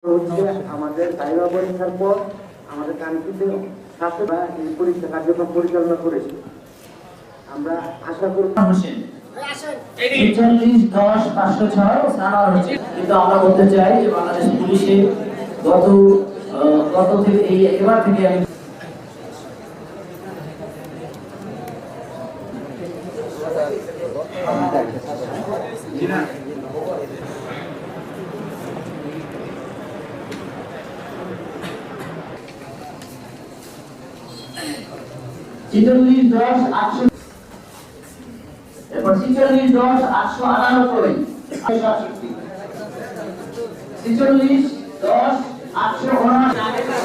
হচ্ছে আমাদের দায়িত্ব পরীক্ষার পর আমাদের কাঙ্ক্ষিত ছাত্ররা এই পরীক্ষা কার্যক্রম পরিচালনা করেছে। আমরা আশা করি কিন্তু আমরা বলতে চাই যে বাংলাদেশ পুলিশে গত থেকে এবার থেকে আমি ছিচল্লিশ 10 800 এরপর 46 10 898 46 10 879